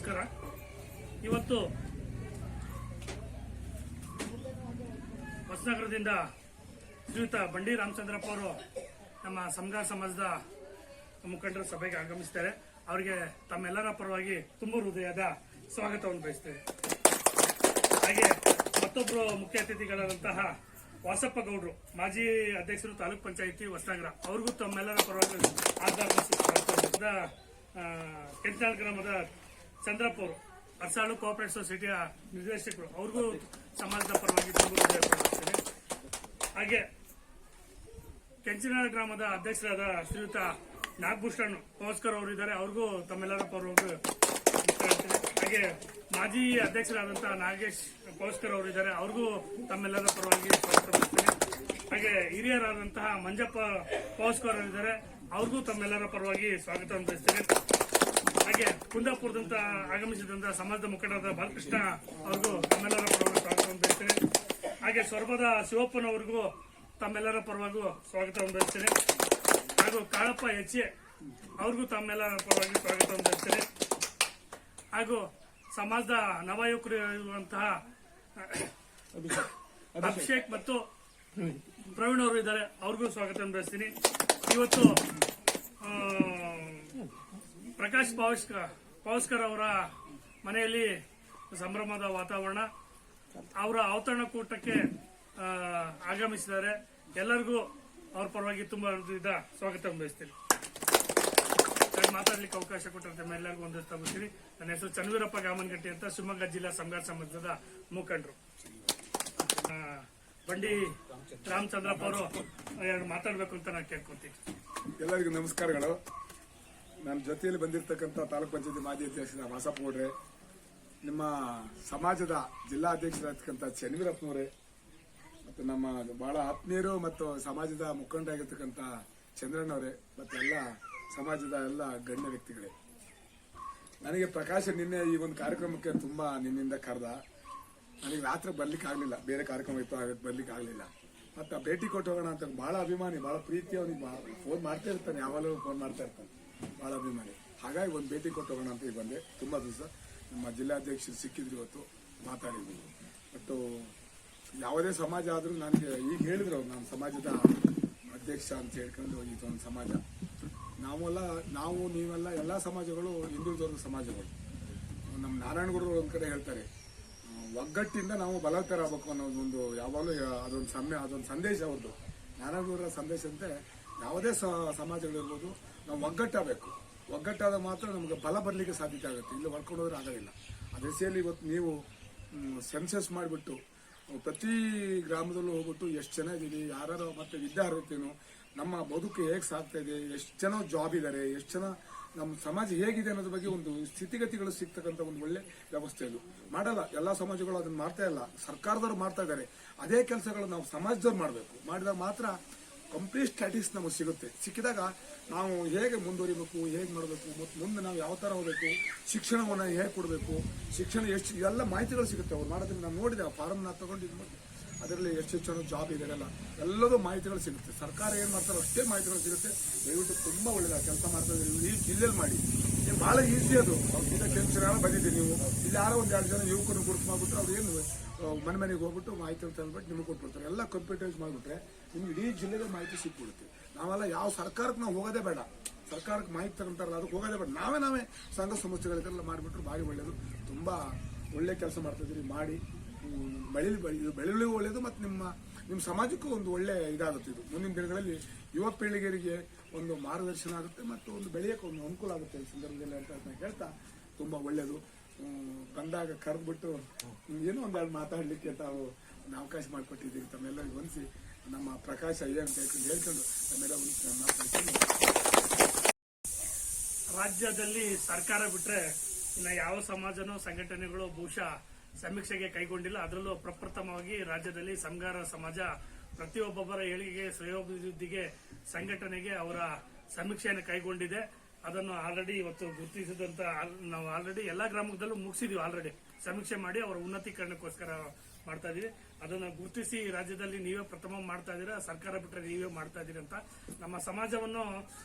ನಮಸ್ಕಾರ. ಇವತ್ತು ಹೊಸನಗರದಿಂದ ಶ್ರೀಯುತ ಬಂಡಿ ರಾಮಚಂದ್ರಪ್ಪ ಅವರು ನಮ್ಮ ಸಮಗಾರ ಸಮಾಜದ ಮುಖಂಡರ ಸಭೆಗೆ ಆಗಮಿಸಿದ್ದಾರೆ. ಅವರಿಗೆ ತಮ್ಮೆಲ್ಲರ ಪರವಾಗಿ ತುಂಬ ಹೃದಯದ ಸ್ವಾಗತವನ್ನು ಬಯಸ್ತೇವೆ. ಹಾಗೆ ಮತ್ತೊಬ್ಬರು ಮುಖ್ಯ ಅತಿಥಿಗಳಾದಂತಹ ವಾಸಪ್ಪ ಗೌಡ್ರು, ಮಾಜಿ ಅಧ್ಯಕ್ಷರು ತಾಲೂಕ್ ಪಂಚಾಯಿತಿ ಹೊಸನಗರ, ಅವ್ರಿಗೂ ತಮ್ಮೆಲ್ಲರ ಪರವಾಗಿ ಆಧಾರದ ಕೆಂಚನಾಳ್ ಗ್ರಾಮದ ಚಂದ್ರಪ್ಪ ಅವರು, ಅರ್ಸಾಳು ಕೋಆಪರೇಟಿವ್ ಸೊಸೈಟಿಯ ನಿರ್ದೇಶಕರು, ಅವ್ರಿಗೂ ಸಮಾಜದ ಪರವಾಗಿ ತುಂಬ ಹೃದಯ ಪಡಿಸ್ತೇನೆ. ಹಾಗೆ ಕೆಂಚನಾಳ್ ಗ್ರಾಮದ ಅಧ್ಯಕ್ಷರಾದ ಶ್ರೀಯುತ ನಾಗಭೂಷಣ್ ಪವಸ್ಕರ್ ಅವರು ಇದ್ದಾರೆ, ಅವ್ರಿಗೂ ತಮ್ಮೆಲ್ಲರ ಪರವಾಗಿ ಹೇಳ್ತೇನೆ. ಹಾಗೆ ಮಾಜಿ ಅಧ್ಯಕ್ಷರಾದಂತಹ ನಾಗೇಶ್ ಪವಸ್ಕರ್ ಅವರು ಇದ್ದಾರೆ, ಅವ್ರಿಗೂ ತಮ್ಮೆಲ್ಲರ ಪರವಾಗಿ ಸ್ವಾಗತ ಮಾಡ್ತೇನೆ. ಹಾಗೆ ಹಿರಿಯರಾದಂತಹ ಮಂಜಪ್ಪ ಪವಸ್ಕರ್ ಅವರು ಇದ್ದಾರೆ, ಅವ್ರಿಗೂ ತಮ್ಮೆಲ್ಲರ ಪರವಾಗಿ ಸ್ವಾಗತವನ್ನು ಬಯಸ್ತೇನೆ. ಹಾಗೆ ಕುಂದಾಪುರದಂತ ಆಗಮಿಸಿದಂತಹ ಸಮಾಜದ ಮುಖಂಡರಾದ ಬಾಲಕೃಷ್ಣ ಅವ್ರಿಗೂ ತಮ್ಮೆಲ್ಲರ ಪರವಾಗಿ ಸ್ವಾಗತವನ್ನು ಬಯಸ್ತೇನೆ. ಹಾಗೆ ಸ್ವರ್ಭದ ಶಿವಪ್ಪನವರಿಗೂ ತಮ್ಮೆಲ್ಲರ ಪರವಾಗಿ ಸ್ವಾಗತವನ್ನು ಬಯಸ್ತೇನೆ. ಹಾಗೂ ಕಾಳಪ್ಪ ಎಚ್.ಎ. ಅವ್ರಿಗೂ ತಮ್ಮೆಲ್ಲರ ಪರವಾಗಿ ಸ್ವಾಗತವನ್ನು ಬಯಸ್ತೇನೆ. ಹಾಗೂ ಸಮಾಜದ ನವಯುವಕರು ಇರುವಂತಹ ಅಭಿಷೇಕ್ ಮತ್ತು ಪ್ರವೀಣ್ ಅವರು ಇದ್ದಾರೆ, ಅವ್ರಿಗೂ ಸ್ವಾಗತವನ್ನು ಬಯಸ್ತೀನಿ. ಇವತ್ತು ಪ್ರಕಾಶ್ ಪವಸ್ಕರ್ ಅವರ ಮನೆಯಲ್ಲಿ ಸಂಭ್ರಮದ ವಾತಾವರಣ. ಅವರ ಅವತರಣ ಕೂಟಕ್ಕೆ ಆಗಮಿಸಿದ್ದಾರೆ. ಎಲ್ಲರಿಗೂ ಅವ್ರ ಪರವಾಗಿ ತುಂಬಾ ಹೃದಯದ ಸ್ವಾಗತವನ್ನು ಬಯಸ್ತೀನಿ. ಮಾತಾಡ್ಲಿಕ್ಕೆ ಅವಕಾಶ ಕೊಟ್ಟಂತೆ ಎಲ್ಲರಿಗೂ ಒಂದಿಸ್ತಾ ಬರ್ತೀನಿ. ನನ್ನ ಹೆಸರು ಚನ್ನವೀರಪ್ಪ ಗಾಮನಗಟ್ಟಿ ಅಂತ, ಶಿವಮೊಗ್ಗ ಜಿಲ್ಲಾ ಸಮಗಾರ ಸಮಾಜದ ಮುಖಂಡರು. ಬಂಡಿ ರಾಮಚಂದ್ರಪ್ಪ ಅವರು ಎರಡು ಮಾತಾಡಬೇಕು ಅಂತ ನಾನು ಕೇಳ್ಕೊತೀನಿ. ಎಲ್ಲರಿಗೂ ನಮಸ್ಕಾರಗಳು. ನನ್ನ ಜೊತೆಯಲ್ಲಿ ಬಂದಿರತಕ್ಕಂಥ ತಾಲೂಕ್ ಪಂಚಾಯತಿ ಮಾಜಿ ಅಧ್ಯಕ್ಷರ ವಾಸಪ್ಪ ಗೌಡ್ರೆ, ನಿಮ್ಮ ಸಮಾಜದ ಜಿಲ್ಲಾ ಅಧ್ಯಕ್ಷರಾಗಿರ್ತಕ್ಕಂಥ ಚನ್ನವೀರಪ್ಪನವರೇ, ಮತ್ತು ನಮ್ಮ ಬಹಳ ಆತ್ಮೀಯರು ಮತ್ತು ಸಮಾಜದ ಮುಖಂಡರಾಗಿರ್ತಕ್ಕಂಥ ಚಂದ್ರಣ್ಣವರೇ, ಮತ್ತು ಎಲ್ಲ ಸಮಾಜದ ಎಲ್ಲ ಗಣ್ಯ ವ್ಯಕ್ತಿಗಳೇ. ನನಗೆ ಪ್ರಕಾಶ ನಿನ್ನೆ ಈ ಒಂದು ಕಾರ್ಯಕ್ರಮಕ್ಕೆ ತುಂಬಾ ನಿನ್ನಿಂದ ಕರೆದ. ನನಗೆ ರಾತ್ರಿ ಬರ್ಲಿಕ್ಕೆ ಆಗಲಿಲ್ಲ, ಬೇರೆ ಕಾರ್ಯಕ್ರಮ ಇತ್ತು, ಬರ್ಲಿಕ್ಕೆ ಆಗಲಿಲ್ಲ. ಮತ್ತೆ ಭೇಟಿ ಕೊಟ್ಟು ಹೋಗೋಣ ಅಂತ ಬಹಳ ಅಭಿಮಾನಿ, ಬಹಳ ಪ್ರೀತಿ, ಅವನಿಗೆ ಫೋನ್ ಮಾಡ್ತಾ ಇರ್ತಾನೆ, ಯಾವಾಗಲೂ ಫೋನ್ ಮಾಡ್ತಾ ಇರ್ತಾನೆ, ಬಹಳ ಅಭಿಮಾನಿ. ಹಾಗಾಗಿ ಒಂದು ಭೇಟಿ ಕೊಟ್ಟು ಹೋಗೋಣ ಅಂತ ಈಗ ಬಂದೆ. ತುಂಬಾ ದಿವಸ ನಮ್ಮ ಜಿಲ್ಲಾಧ್ಯಕ್ಷರು ಸಿಕ್ಕಿದ್ರು, ಇವತ್ತು ಮಾತಾಡಿದ್ವಿ. ಮತ್ತು ಯಾವುದೇ ಸಮಾಜ ಆದರೂ ನನಗೆ ಈಗ ಹೇಳಿದ್ರು, ನಾನು ಸಮಾಜದ ಅಧ್ಯಕ್ಷ ಅಂತ ಹೇಳ್ಕೊಂಡು ಇದೊಂದು ಸಮಾಜ. ನಾವು ನೀವೆಲ್ಲ ಎಲ್ಲ ಸಮಾಜಗಳು ಹಿಂದುಳಿದವರ್ಗ ಸಮಾಜಗಳು. ನಮ್ಮ ನಾರಾಯಣಗೌಡರು ಒಂದ್ ಕಡೆ ಹೇಳ್ತಾರೆ, ಒಗ್ಗಟ್ಟಿಂದ ನಾವು ಬಲವತ್ತರಾಗಬೇಕು ಅನ್ನೋದೊಂದು ಯಾವಾಗಲೂ ಅದೊಂದು ಸಂದೇಶ ಅವ್ರದ್ದು. ನಾರಾಯಣಗೌಡರ ಸಂದೇಶ ಅಂತೆ, ಯಾವುದೇ ಸಮಾಜಗಳಿರ್ಬೋದು, ನಾವು ಒಗ್ಗಟ್ಟಾಗಬೇಕು. ಒಗ್ಗಟ್ಟಾದ ಮಾತ್ರ ನಮಗೆ ಬಲ ಬರಲಿಕ್ಕೆ ಸಾಧ್ಯತೆ ಆಗುತ್ತೆ, ಇಲ್ಲಿ ಹೊಡ್ಕೊಂಡು ಹೋದ್ರೆ ಆಗೋದಿಲ್ಲ. ಅದೇ ಸೇರಿ ಇವತ್ತು ನೀವು ಸೆನ್ಸಸ್ ಮಾಡಿಬಿಟ್ಟು ಪ್ರತಿ ಗ್ರಾಮದಲ್ಲೂ ಹೋಗ್ಬಿಟ್ಟು ಎಷ್ಟು ಜನ ಇದೀವಿ, ಯಾರು ಮತ್ತೆ ವಿದ್ಯಾರ್ಹತೆನೋ, ನಮ್ಮ ಬದುಕು ಹೇಗೆ ಸಾಗ್ತಾ ಇದೆ, ಎಷ್ಟು ಜನ ಜಾಬ್ ಇದ್ದಾರೆ, ಎಷ್ಟು ಜನ ನಮ್ಮ ಸಮಾಜ ಹೇಗಿದೆ ಅನ್ನೋದ್ರ ಬಗ್ಗೆ ಒಂದು ಸ್ಥಿತಿಗತಿಗಳು ಸಿಗ್ತಕ್ಕಂಥ ಒಂದು ಒಳ್ಳೆ ವ್ಯವಸ್ಥೆ ಅದು. ಮಾಡಲ್ಲ ಎಲ್ಲ ಸಮಾಜಗಳು, ಅದನ್ನ ಮಾಡ್ತಾ ಇಲ್ಲ, ಸರ್ಕಾರದವ್ರು ಮಾಡ್ತಾ ಇದ್ದಾರೆ. ಅದೇ ಕೆಲಸಗಳು ನಾವು ಸಮಾಜದವ್ರು ಮಾಡಬೇಕು. ಮಾಡಿದಾಗ ಮಾತ್ರ ಕಂಪ್ಲೀಟ್ ಸ್ಟ್ಯಾಟಿಸ್ ನಮಗೆ ಸಿಗುತ್ತೆ. ಸಿಕ್ಕಿದಾಗ ನಾವು ಹೇಗೆ ಮುಂದುವರಿಬೇಕು, ಹೇಗೆ ಮಾಡಬೇಕು, ಮತ್ತು ಮುಂದೆ ನಾವು ಯಾವ ತರ ಹೋಗಬೇಕು, ಶಿಕ್ಷಣವನ್ನು ಹೇಗೆ ಕೊಡಬೇಕು, ಶಿಕ್ಷಣ ಎಷ್ಟು, ಇವೆಲ್ಲ ಮಾಹಿತಿಗಳು ಸಿಗುತ್ತೆ ಅವ್ರು ಮಾಡೋದ್ರಿಂದ. ನಾನು ನೋಡಿದೆ, ಫಾರ್ಮ್ನ ತಗೊಂಡಿದ್ದು, ಅದರಲ್ಲಿ ಎಷ್ಟು ಜನ ಜಾಬ್ ಇದೆಲ್ಲ ಎಲ್ಲದೂ ಮಾಹಿತಿಗಳು ಸಿಗುತ್ತೆ. ಸರ್ಕಾರ ಏನ್ ಮಾಡ್ತಾರೋ ಅಷ್ಟೇ ಮಾಹಿತಿಗಳು ಸಿಗುತ್ತೆ. ದಯವಿಟ್ಟು ತುಂಬಾ ಒಳ್ಳೆಯದ ಕೆಲಸ ಮಾಡ್ತಾ ಇದ್ದೀವಿ. ಈ ಜಿಲ್ಲೆಯಲ್ಲಿ ಮಾಡಿ ಬಹಳ ಈಸಿ ಅದು. ಟೆನ್ಷನ್ ಬಂದಿದ್ದೀವಿ ನೀವು ಇಲ್ಲಿ ಯಾರೋ ಒಂದ್ 2 ಜನ ಯುವಕರು ಗುರುತು ಮಾಡ್ಬಿಟ್ರೆ ಅವ್ರು ಏನು ಮನೆಗೆ ಹೋಗ್ಬಿಟ್ಟು ಮಾಹಿತಿ ತಂದ್ಬಿಟ್ಟು ನಿಮಗೆ ಕೊಟ್ಬಿಡ್ತಾರೆ. ಎಲ್ಲ ಕಂಪ್ಯೂಟರೈಸ್ ಮಾಡಿಬಿಟ್ರೆ ನಿಮ್ಗೆ ಇಡೀ ಜಿಲ್ಲೆಗೆ ಮಾಹಿತಿ ಸಿಕ್ಬಿಡುತ್ತೆ. ನಾವೆಲ್ಲ ಯಾವ ಸರ್ಕಾರಕ್ಕೆ ನಾವು ಹೋಗೋದೇ ಬೇಡ, ಸರ್ಕಾರಕ್ಕೆ ಮಾಹಿತಿ ತಗೊಂತಾರಲ್ಲ ಅದಕ್ಕೆ ಹೋಗೋದೇ ಬೇಡ, ನಾವೇ ಸಂಘ ಸಂಸ್ಥೆಗಳಿಗೆಲ್ಲ ಮಾಡಿಬಿಟ್ರೆ ಭಾರಿ ಒಳ್ಳೆಯದು. ತುಂಬಾ ಒಳ್ಳೆ ಕೆಲಸ ಮಾಡ್ತಾ ಇದ್ದೀರಿ, ಮಾಡಿ ಬೆಳೆಯಲಿಗೂ ಒಳ್ಳೆಯದು, ಮತ್ತು ನಿಮ್ಮ ಸಮಾಜಕ್ಕೂ ಒಂದು ಒಳ್ಳೆ ಇದಾಗುತ್ತೆ. ಇದು ಮುಂದಿನ ದಿನಗಳಲ್ಲಿ ಯುವ ಪೀಳಿಗೆರಿಗೆ ಒಂದು ಮಾರ್ಗದರ್ಶನ ಆಗುತ್ತೆ ಮತ್ತು ಒಂದು ಬೆಳೆಯೋಕೆ ಒಂದು ಅನುಕೂಲ ಆಗುತ್ತೆ ಈ ಸಂದರ್ಭದಲ್ಲಿ ಅಂತ ನಾನು ಹೇಳ್ತಾ, ತುಂಬಾ ಒಳ್ಳೆಯದು. ಬಂದಾಗ ಕರೆದ್ಬಿಟ್ಟು ಏನೋ ಒಂದೆರಡು ಮಾತಾಡಲಿಕ್ಕೆ ತಾವು ಒಂದು ಅವಕಾಶ ಮಾಡಿಕೊಟ್ಟಿದ್ದೀರಿ. ತಮ್ಮೆಲ್ಲರಿಗೂ ಹೊಂದಿಸಿ ನಮ್ಮ ಪ್ರಕಾಶ ಏನು ಹೇಳ್ಕೊಂಡು ತಮ್ಮೆಲ್ಲ ಮಾತಾಡ್ತೀನಿ. ರಾಜ್ಯದಲ್ಲಿ ಸರ್ಕಾರ ಬಿಟ್ರೆ ಇನ್ನು ಯಾವ ಸಮಾಜನೋ ಸಂಘಟನೆಗಳು ಬಹುಶಃ ಸಮೀಕ್ಷೆಗೆ ಕೈಗೊಂಡಿಲ್ಲ. ಅದರಲ್ಲೂ ಪ್ರಪ್ರಥಮವಾಗಿ ರಾಜ್ಯದಲ್ಲಿ ಸಮಗಾರ ಸಮಾಜ ಪ್ರತಿಯೊಬ್ಬೊಬ್ಬರ ಏಳಿಗೆಗೆ, ಶ್ರೇಯೋಭಿವೃದ್ಧಿಗೆ, ಸಂಘಟನೆಗೆ ಅವರ ಸಮೀಕ್ಷೆಯನ್ನು ಕೈಗೊಂಡಿದೆ. ಅದನ್ನು ಆಲ್ರೆಡಿ ಇವತ್ತು ಗುರುತಿಸಿದಂತ ನಾವು ಆಲ್ರೆಡಿ ಎಲ್ಲಾ ಗ್ರಾಮದಲ್ಲೂ ಮುಗಿಸಿದೀವಿ. ಆಲ್ರೆಡಿ ಸಮೀಕ್ಷೆ ಮಾಡಿ ಅವರ ಉನ್ನತೀಕರಣಕ್ಕೋಸ್ಕರ ಮಾಡ್ತಾ ಇದೀವಿ. ಅದನ್ನ ಗುರುತಿಸಿ ರಾಜ್ಯದಲ್ಲಿ ನೀವೇ ಪ್ರಥಮ ಮಾಡ್ತಾ ಇದೀರಾ, ಸರ್ಕಾರ ಬಿಟ್ಟರೆ ನೀವೇ ಮಾಡ್ತಾ ಇದೀರಿ ಅಂತ. ನಮ್ಮ ಸಮಾಜವನ್ನು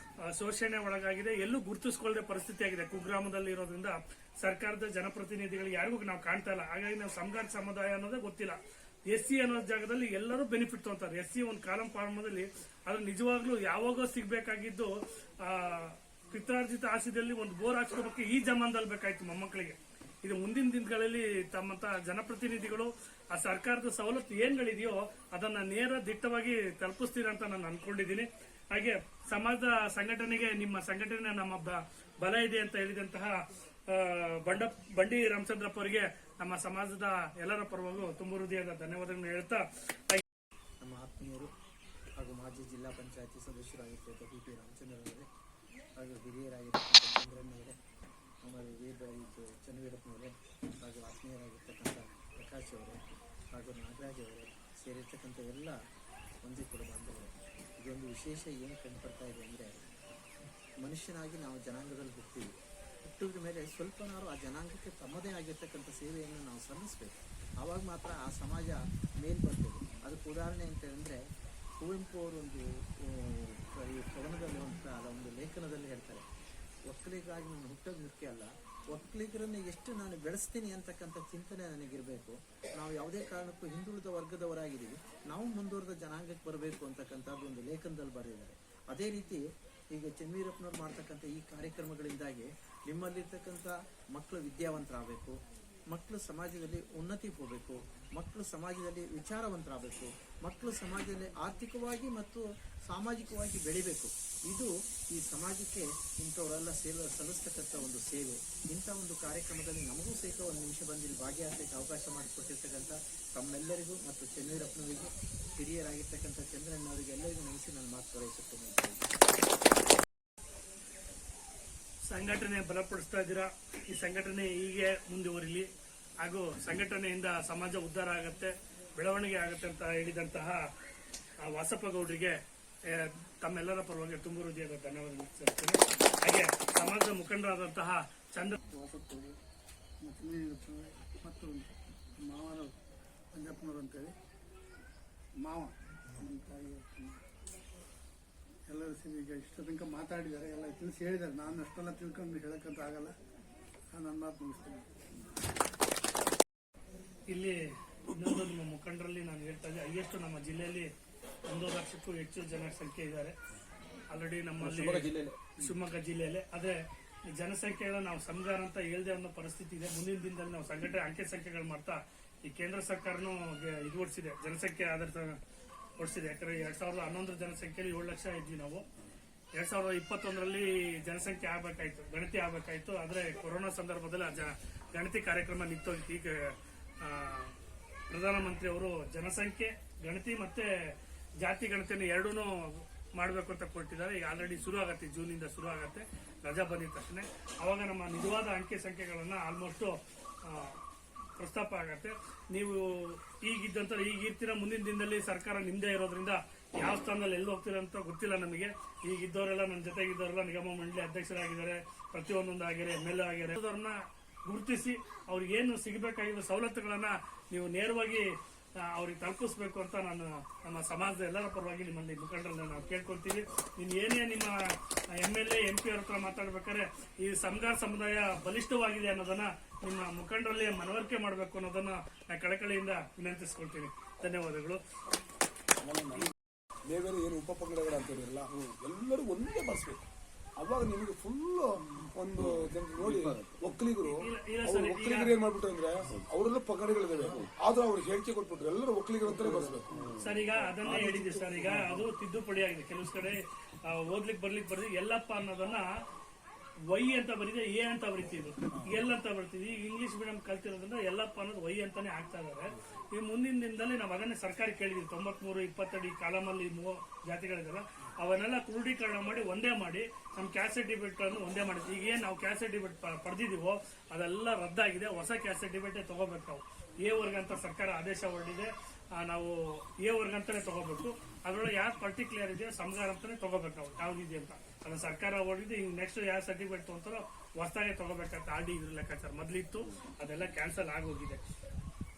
ಶೋಷಣೆ ಒಳಗಾಗಿದೆ, ಎಲ್ಲೂ ಗುರುತಿಸಿಕೊಳ್ಳದೆ ಪರಿಸ್ಥಿತಿ ಆಗಿದೆ. ಕುಗ್ರಾಮದಲ್ಲಿ ಇರೋದ್ರಿಂದ ಸರ್ಕಾರದ ಜನಪ್ರತಿನಿಧಿಗಳಿಗೆ ಯಾರಿಗೂ ನಾವು ಕಾಣ್ತಾ ಇಲ್ಲ. ಹಾಗಾಗಿ ನಾವು ಸಮಗಾರ ಸಮುದಾಯ ಅನ್ನೋದೇ ಗೊತ್ತಿಲ್ಲ. SC ಅನ್ನೋ ಜಾಗದಲ್ಲಿ ಎಲ್ಲರೂ ಬೆನಿಫಿಟ್ ತಗೊಂತಾರೆ. SC ಒಂದು ಕಾಲಂ ಫಾರ್ಮದಲ್ಲಿ ಅದು ನಿಜವಾಗ್ಲೂ ಯಾವಾಗೋ ಸಿಗ್ಬೇಕಾಗಿದ್ದು ಪಿತ್ರಾರ್ಜಿತ ಆಸ್ತಿಯಲ್ಲಿ ಒಂದು ಬೋರ್ ಹಾಕ್ಸ್ಕೋಬೇಕು ಈ ಜಮಾನದಲ್ಲಿ ಬೇಕಾಯ್ತು ಮೊಮ್ಮಕ್ಕಳಿಗೆ. ಇದು ಮುಂದಿನ ದಿನಗಳಲ್ಲಿ ತಮ್ಮಂತ ಜನಪ್ರತಿನಿಧಿಗಳು ಆ ಸರ್ಕಾರದ ಸವಲತ್ತು ಏನ್ಗಳಿದೆಯೋ ಅದನ್ನ ನೇರ ದಿಟ್ಟವಾಗಿ ತಲುಪಿಸ್ತೀರ ಅಂತ ನಾನು ಅನ್ಕೊಂಡಿದ್ದೀನಿ. ಹಾಗೆ ಸಮಾಜದ ಸಂಘಟನೆಗೆ ನಿಮ್ಮ ಸಂಘಟನೆ ನಮ್ಮ ಬಲ ಇದೆ ಅಂತ ಹೇಳಿದಂತಹ ಬಂಡಿ ರಾಮಚಂದ್ರಪ್ಪ ಅವರಿಗೆ ನಮ್ಮ ಸಮಾಜದ ಎಲ್ಲರ ಪರವಾಗೂ ತುಂಬ ಹೃದಯದ ಧನ್ಯವಾದಗಳನ್ನು ಹೇಳ್ತಾ, ನಮ್ಮ ಆತ್ಮೀಯರು ಹಾಗೂ ಮಾಜಿ ಜಿಲ್ಲಾ ಪಂಚಾಯತಿ ಸದಸ್ಯರಾಗಿರ್ತಕ್ಕಂಥ PP ರಾಮಚಂದ್ರವರೇ ಹಾಗೂ ಹಿರಿಯರಾಗಿರ್ತಕ್ಕಂಥ ಚಂದ್ರಣ್ಣವರೇ, ಆಮೇಲೆ ವೀರರಾಗಿದ್ದು ಚನ್ನವೀರಪ್ಪನವರೇ ಹಾಗೂ ಆತ್ಮೀಯರಾಗಿರ್ತಕ್ಕಂಥ ಪ್ರಕಾಶ್ ಅವರೇ ಹಾಗೂ ನಾಗರಾಜ್ ಅವರೇ ಸೇರಿರ್ತಕ್ಕಂಥ ಎಲ್ಲ ಒಂದೇ ಕೂಡ ಬಾಂಧವರು, ಇದೊಂದು ವಿಶೇಷ ಏನು ಕಂಡುಬರ್ತಾ ಇದೆ ಅಂದರೆ, ಮನುಷ್ಯನಾಗಿ ನಾವು ಜನಾಂಗದಲ್ಲಿ ಹುಟ್ಟಿದ ಮೇಲೆ ಸ್ವಲ್ಪನಾರು ಆ ಜನಾಂಗಕ್ಕೆ ತಮ್ಮದೇ ಆಗಿರ್ತಕ್ಕಂಥ ಸೇವೆಯನ್ನು ನಾವು ಸಲ್ಲಿಸಬೇಕು. ಆವಾಗ ಮಾತ್ರ ಆ ಸಮಾಜ ಮೇಲ್ ಬರ್ತದೆ. ಅದಕ್ಕೆ ಉದಾಹರಣೆ ಅಂತ ಹೇಳಿದ್ರೆ, ಕುವೆಂಪು ಅವರು ಒಂದು ಈ ಕವನದಲ್ಲಿ ಒಂದು ಲೇಖನದಲ್ಲಿ ಹೇಳ್ತಾರೆ, ಒಕ್ಕಲಿಗರಾಗಿ ನಾನು ಹುಟ್ಟೋದು ಮುಖ್ಯ ಅಲ್ಲ, ಒಕ್ಕಲಿಗರನ್ನು ಎಷ್ಟು ನಾನು ಬೆಳೆಸ್ತೀನಿ ಅಂತಕ್ಕಂಥ ಚಿಂತನೆ ನನಗಿರಬೇಕು. ನಾವು ಯಾವುದೇ ಕಾರಣಕ್ಕೂ ಹಿಂದುಳಿದ ವರ್ಗದವರಾಗಿದ್ದೀವಿ, ನಾವು ಮುಂದುವರೆದ ಜನಾಂಗಕ್ಕೆ ಬರಬೇಕು ಅಂತಕ್ಕಂಥದ್ದು ಒಂದು ಲೇಖನದಲ್ಲಿ ಬರೆದಿದ್ದಾರೆ. ಅದೇ ರೀತಿ ಈಗ ಚನ್ನವೀರಪ್ಪನವ್ರು ಮಾಡ್ತಕ್ಕಂಥ ಈ ಕಾರ್ಯಕ್ರಮಗಳಿಂದಾಗಿ ನಿಮ್ಮಲ್ಲಿರ್ತಕ್ಕಂಥ ಮಕ್ಕಳು ವಿದ್ಯಾವಂತರಾಗಬೇಕು, ಮಕ್ಕಳು ಸಮಾಜದಲ್ಲಿ ಉನ್ನತಿ ಹೋಗಬೇಕು, ಮಕ್ಕಳು ಸಮಾಜದಲ್ಲಿ ವಿಚಾರವಂತರಾಗಬೇಕು, ಮಕ್ಕಳು ಸಮಾಜದಲ್ಲಿ ಆರ್ಥಿಕವಾಗಿ ಮತ್ತು ಸಾಮಾಜಿಕವಾಗಿ ಬೆಳಿಬೇಕು. ಇದು ಈ ಸಮಾಜಕ್ಕೆ ಇಂಥವರೆಲ್ಲ ಸೇವೆ ಸಲ್ಲಿಸ್ತಕ್ಕಂಥ ಒಂದು ಸೇವೆ. ಇಂಥ ಒಂದು ಕಾರ್ಯಕ್ರಮದಲ್ಲಿ ನಮಗೂ ಸಹಿತ ಒಂದು ನಿಮಿಷ ಬಂದಿಲ್ಲಿ ಭಾಗಿಯಾಗಲಿಕ್ಕೆ ಅವಕಾಶ ಮಾಡಿಕೊಟ್ಟಿರ್ತಕ್ಕಂಥ ತಮ್ಮೆಲ್ಲರಿಗೂ ಮತ್ತು ಚನ್ನವೀರಪ್ಪನವರಿಗೆ, ಹಿರಿಯರಾಗಿರ್ತಕ್ಕಂಥ ಚಂದ್ರಣ್ಣವರಿಗೆ ಎಲ್ಲರಿಗೂ ನೆನೆಸಿ ನಾನು ಮಾತು ಪೂರೈಸುತ್ತೇನೆ. ಸಂಘಟನೆ ಬಲಪಡಿಸ್ತಾ ಇದ್ದೀರಾ. ಈ ಸಂಘಟನೆ ಹೀಗೆ ಮುಂದುವರಿಲಿ ಹಾಗೂ ಸಂಘಟನೆಯಿಂದ ಸಮಾಜ ಉದ್ಧಾರ ಆಗತ್ತೆ, ಬೆಳವಣಿಗೆ ಆಗತ್ತೆ ಅಂತ ಹೇಳಿದಂತಹ ವಾಸಪ್ಪ ಗೌಡರಿಗೆ ತಮ್ಮೆಲ್ಲರ ಪರವಾಗಿ ತುಂಬ ಹೃದಯದ ಧನ್ಯವಾದ ಸಲ್ಲಿಸ್ತೇನೆ. ಹಾಗೆ ಸಮಾಜದ ಮುಖಂಡರಾದಂತಹ ವಾಸಪ್ಪ ಮತ್ತು ಮಾವನ ಮಂಜಪ್ಪನವರು ಅಂತೇಳಿ ಮಾವ ನಮ್ಮ ತಾಯಿ ಎಲ್ಲರೂ ಸೇರಿ ಈಗ ಇಷ್ಟು ತನಕ ಮಾತಾಡಿದ್ದಾರೆ, ಎಲ್ಲ ತಿಳಿಸಿ ಹೇಳಿದ್ದಾರೆ. ನಾನು ಅಷ್ಟೆಲ್ಲ ತಿಳ್ಕೊಂಡು ಹೇಳಕ್ಕಂತ ಆಗಲ್ಲ, ನನ್ನ ಮಾತು ಮುಗಿಸ್ತೇನೆ. ಇಲ್ಲಿ ಇನ್ನೊಂದು ನಿಮ್ಮ ಮುಖಂಡರಲ್ಲಿ ನಾನು ಹೇಳ್ತಾ ಇದ್ದೆ, ಹೈಯೆಸ್ಟ್ ನಮ್ಮ ಜಿಲ್ಲೆಯಲ್ಲಿ 1 ಲಕ್ಷಕ್ಕೂ ಹೆಚ್ಚು ಜನಸಂಖ್ಯೆ ಇದ್ದಾರೆ ಆಲ್ರೆಡಿ ನಮ್ಮಲ್ಲಿ ಶಿವಮೊಗ್ಗ ಜಿಲ್ಲೆಯಲ್ಲಿ. ಆದ್ರೆ ಜನಸಂಖ್ಯೆಗಳ ನಾವು ಸಂಘಾರ ಅಂತ ಹೇಳ್ದೆ ಅನ್ನೋ ಪರಿಸ್ಥಿತಿ ಇದೆ. ಮುಂದಿನ ದಿನದಲ್ಲಿ ನಾವು ಸಂಘಟನೆ ಅಂಕೆ ಸಂಖ್ಯೆಗಳು ಮಾಡ್ತಾ ಈ ಕೇಂದ್ರ ಸರ್ಕಾರನೂ ಇದು ಓಡಿಸಿದೆ, ಜನಸಂಖ್ಯೆ ಆಧಾರಿತ ಓಡಿಸಿದೆ. ಯಾಕಂದ್ರೆ 2011 ಜನಸಂಖ್ಯೆಯಲ್ಲಿ 7 ಲಕ್ಷ ಇದ್ವಿ ನಾವು. 2021ರಲ್ಲಿ ಜನಸಂಖ್ಯೆ ಆಗ್ಬೇಕಾಯ್ತು, ಗಣತಿ ಆಗ್ಬೇಕಾಯ್ತು. ಆದ್ರೆ ಕೊರೋನಾ ಸಂದರ್ಭದಲ್ಲಿ ಗಣತಿ ಕಾರ್ಯಕ್ರಮ ನಿಂತೋಗಿತ್ತು. ಈಗ ಪ್ರಧಾನಮಂತ್ರಿ ಅವರು ಜನಸಂಖ್ಯೆ ಗಣತಿ ಮತ್ತೆ ಜಾತಿ ಗಣತಿಯನ್ನು ಎರಡೂ ಮಾಡಬೇಕು ಅಂತ ಕೊಟ್ಟಿದ್ದಾರೆ. ಈಗ ಆಲ್ರೆಡಿ ಶುರು ಆಗತ್ತೆ, ಜೂನಿಂದ ಶುರು ಆಗತ್ತೆ, ರಜಾ ಬಂದಿದ ತಕ್ಷಣ. ಅವಾಗ ನಮ್ಮ ನಿಜವಾದ ಅಂಕೆ ಸಂಖ್ಯೆಗಳನ್ನ ಆಲ್ಮೋಸ್ಟ್ ಪ್ರಸ್ತಾಪ ಆಗತ್ತೆ. ನೀವು ಈಗಿದ್ದಂತ ಈಗಿರ್ತೀರ, ಮುಂದಿನ ದಿನದಲ್ಲಿ ಸರ್ಕಾರ ನಿಮ್ದೇ ಇರೋದ್ರಿಂದ ಯಾವ ಸ್ಥಾನದಲ್ಲಿ ಎಲ್ಲಿ ಹೋಗ್ತೀರ ಅಂತ ಗೊತ್ತಿಲ್ಲ ನಮಗೆ. ಈಗಿದ್ದವರೆಲ್ಲ ನನ್ನ ಜೊತೆಗಿದ್ದವರೆಲ್ಲ ನಿಗಮ ಮಂಡಳಿ ಅಧ್ಯಕ್ಷರಾಗಿದ್ದಾರೆ, ಪ್ರತಿಯೊಂದೊಂದು ಆಗಿದ್ದಾರೆ, MLA ಆಗಿದ್ದಾರೆ. ಅವ್ರನ್ನ ಗುರುತಿಸಿ ಅವ್ರಿಗೆ ಏನು ಸಿಗಬೇಕಾಗಿರೋ ಸವಲತ್ತುಗಳನ್ನ ನೀವು ನೇರವಾಗಿ ಅವ್ರಿಗೆ ತಲುಪಿಸ್ಬೇಕು ಅಂತ ನಾನು ನಮ್ಮ ಸಮಾಜದ ಎಲ್ಲರ ಪರವಾಗಿ ನಿಮ್ಮಲ್ಲಿ ಮುಖಂಡರನ್ನ ನಾವು ಕೇಳ್ಕೊಳ್ತೀವಿ. ನೀವು ಏನೇ ನಿಮ್ಮ MLA MP ಅವ್ರ ಹತ್ರ ಮಾತಾಡ್ಬೇಕಾದ್ರೆ ಈ ಸಮಗಾರ ಸಮುದಾಯ ಬಲಿಷ್ಠವಾಗಿದೆ ಅನ್ನೋದನ್ನ ನಿಮ್ಮ ಮುಖಂಡರಲ್ಲಿ ಮನವರಿಕೆ ಮಾಡಬೇಕು ಅನ್ನೋದನ್ನ ನಾನು ಕಳಕಳಿಯಿಂದ ವಿನಂತಿಸ್ಕೊಳ್ತೀನಿ. ಧನ್ಯವಾದಗಳು. ಬೇರೆ ಏನು ಉಪಪಂಗಡಗಳು ಅಂತಿರಲ್ಲ, ಎಲ್ಲರೂ ಒಂದೇ ಬರ್ಸ್ಬೇಕು. ಅವಾಗ ನಿಮಗೆ ಫುಲ್ ಒಂದು ಜನ ನೋಡಿ ಒಕ್ಕಲಿಗರು ಏನ್ ಮಾಡ್ಬಿಟ್ರು ಅಂದ್ರೆ ಅವರೆಲ್ಲ ಪಂಗಡಗಳಿದಾವೆ, ಆದ್ರೂ ಅವ್ರಿಗೆ ಹೇಳಿಕೆ ಕೊಟ್ಬಿಟ್ರು ಎಲ್ಲರೂ ಒಕ್ಕಲಿಗರು ಅಂತಾನೆ ಬರ್ಸ್ಬೇಕು. ಸರ್ ಈಗ ಅದನ್ನೇ ಹೇಳಿದ್ವಿ ಸರ್. ಈಗ ಅದು ತಿದ್ದುಪಡಿ ಆಗಿದೆ. ಕೆಲವು ಕಡೆ ಓದ್ಲಿಕ್ಕೆ ಬರ್ಲಿಕ್ಕೆ ಬರ್ದಿ ಎಲ್ಲಪ್ಪ ಅನ್ನೋದನ್ನ ವೈ ಅಂತ ಬರೀದೆ, ಎ ಅಂತ ಬರೀತಿದ್ರು, ಎಲ್ ಅಂತ ಬರ್ತಿದ್ವಿ. ಈಗ ಇಂಗ್ಲಿಷ್ ಮೀಡಿಯಂ ಕಲ್ತಿರೋದ್ರಿಂದ ಎಲ್ಲಪ್ಪ ಅನ್ನೋದು ವೈ ಅಂತಾನೆ ಆಗ್ತಾ ಇದಾರೆ. ಈ ಮುಂದಿನ ದಿನದಲ್ಲಿ ನಾವು ಅದನ್ನೇ ಸರ್ಕಾರ ಕೇಳಿದ್ವಿ. 93, 22 ಕಾಲಮಲ್ಲಿ 3 ಜಾತಿಗಳಿದಾವೆ, ಅವನ್ನೆಲ್ಲ ಕ್ರೋಢೀಕರಣ ಮಾಡಿ ಒಂದೇ ಮಾಡಿ ನಮ್ಮ ಕ್ಯಾಸ್ಟ್ ಸರ್ಟಿಫಿಕೇಟ್ ಅನ್ನು ಒಂದೇ ಮಾಡಿದ್ವಿ. ಈಗ ಏನ್ ನಾವು ಕ್ಯಾಸ್ಟ್ ಸರ್ಟಿಫಿಕೇಟ್ ಪಡೆದಿದ್ದೀವೋ ಅದೆಲ್ಲ ರದ್ದಾಗಿದೆ. ಹೊಸ ಕ್ಯಾಸ್ಟ್ ಸರ್ಟಿಫಿಕೇಟ್ ತಗೋಬೇಕು. ನಾವು ಎ ವರ್ಗ ಅಂತ ಸರ್ಕಾರ ಆದೇಶ ಹೊರಡಿದೆ, ನಾವು ಎ ವರ್ಗ ಅಂತಾನೆ ತಗೋಬೇಕು. ಅದ್ರೊಳಗೆ ಯಾವ್ದು ಪರ್ಟಿಕ್ಯುಲರ್ ಇದೆಯೋ ಸಂಘಾರ ಅಂತಾನೆ ತಗೋಬೇಕು ನಾವು ಯಾವ್ದಿದೆ ಅಂತ. ಅದನ್ನ ಸರ್ಕಾರ ಹೊಡಿದು ಈಗ ನೆಕ್ಸ್ಟ್ ಯಾವ ಸರ್ಟಿಫಿಕೇಟ್ ತೊಗೊಂತಾರೋ ಹೊಸದಾಗೆ ತಗೋಬೇಕಾಗ್ತದೆ. RD ಇದ್ರ ಲೆಕ್ಕಾಚಾರ ಮೊದಲಿತ್ತು, ಅದೆಲ್ಲ ಕ್ಯಾನ್ಸಲ್ ಆಗೋಗಿದೆ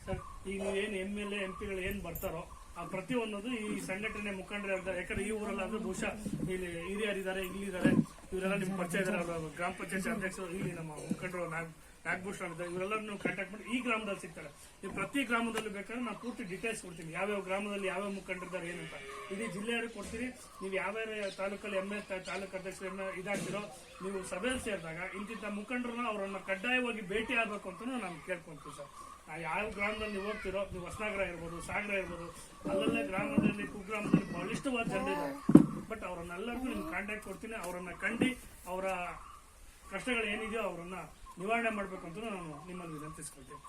ಸರ್. ಈಗ ನೀವೇನು MLA MP ಗಳು ಏನ್ ಬರ್ತಾರೋ ಆ ಪ್ರತಿಯೊಂದು ಈ ಸಂಘಟನೆ ಮುಖಂಡರು ಇರ್ತಾರೆ. ಯಾಕಂದ್ರೆ ಈ ಊರಲ್ಲಾದ್ರೂ ಬಹುಶಃ ಇಲ್ಲಿ ಹಿರಿಯರಿದ್ದಾರೆ, ಇಲ್ಲಿದ್ದಾರೆ, ಇವರೆಲ್ಲ ನಿಮ್ಗೆ ಪರಿಚಯ ಇದ್ದಾರೆ. ಅವರು ಗ್ರಾಮ ಪಂಚಾಯತ್ ಅಧ್ಯಕ್ಷರು, ಇಲ್ಲಿ ನಮ್ಮ ಮುಖಂಡರು ನಾಗಭೂಷಣ್ ಇದ್ದಾರೆ, ಇವರೆಲ್ಲರೂ ಕಾಂಟ್ಯಾಕ್ಟ್ ಮಾಡಿ ಈ ಗ್ರಾಮದಲ್ಲಿ ಸಿಗ್ತಾರೆ. ನೀವು ಪ್ರತಿ ಗ್ರಾಮದಲ್ಲೂ ಬೇಕಾದ್ರೆ ನಾನು ಪೂರ್ತಿ ಡೀಟೇಲ್ಸ್ ಕೊಡ್ತೀನಿ, ಯಾವ್ಯಾವ ಗ್ರಾಮದಲ್ಲಿ ಯಾವ್ಯಾವ ಮುಖಂಡರಿದ್ದಾರೆ ಏನಂತ. ಇಡೀ ಜಿಲ್ಲೆಯವ್ರಿಗೆ ಕೊಡ್ತೀನಿ. ನೀವು ಯಾವ್ಯಾವ ತಾಲೂಕಲ್ಲಿ ತಾಲೂಕು ಅಧ್ಯಕ್ಷರನ್ನ ಇದಾಗ್ತಿರೋ, ನೀವು ಸಭೆಯಲ್ಲಿ ಸೇರಿದಾಗ ಇಂತಿಂತ ಮುಖಂಡರನ್ನ ಅವರನ್ನ ಕಡ್ಡಾಯವಾಗಿ ಭೇಟಿ ಆಗ್ಬೇಕು ಅಂತ ನಾನು ಕೇಳ್ಕೊಂತೀವಿ ಸರ್. ಯಾವ ಗ್ರಾಮದಲ್ಲಿ ನೀವು ಹೋಗ್ತಿರೋ, ನೀವು ಹೊಸನಗರ ಇರ್ಬೋದು, ಸಾಗರ ಇರ್ಬೋದು, ಅಲ್ಲಲ್ಲೇ ಗ್ರಾಮದಲ್ಲಿ ಕುಗ್ರಾಮದಲ್ಲಿ ಬಲಿಷ್ಠವಾದ ಜನರಿದ್ದಾರೆ. ಬಟ್ ಅವರನ್ನೆಲ್ಲರಿಗೂ ನಿಮ್ಗೆ ಕಾಂಟ್ಯಾಕ್ಟ್ ಕೊಡ್ತೀನಿ. ಅವರನ್ನ ಕಂಡು ಅವರ ಕಷ್ಟಗಳು ಏನಿದೆಯೋ ಅವರನ್ನ ನಿವಾರಣೆ ಮಾಡಬೇಕು ಅಂತ ನಾನು ನಿಮ್ಮಲ್ಲಿ ವಿನಂತಿಸ್ಕೊಳ್ತೀನಿ.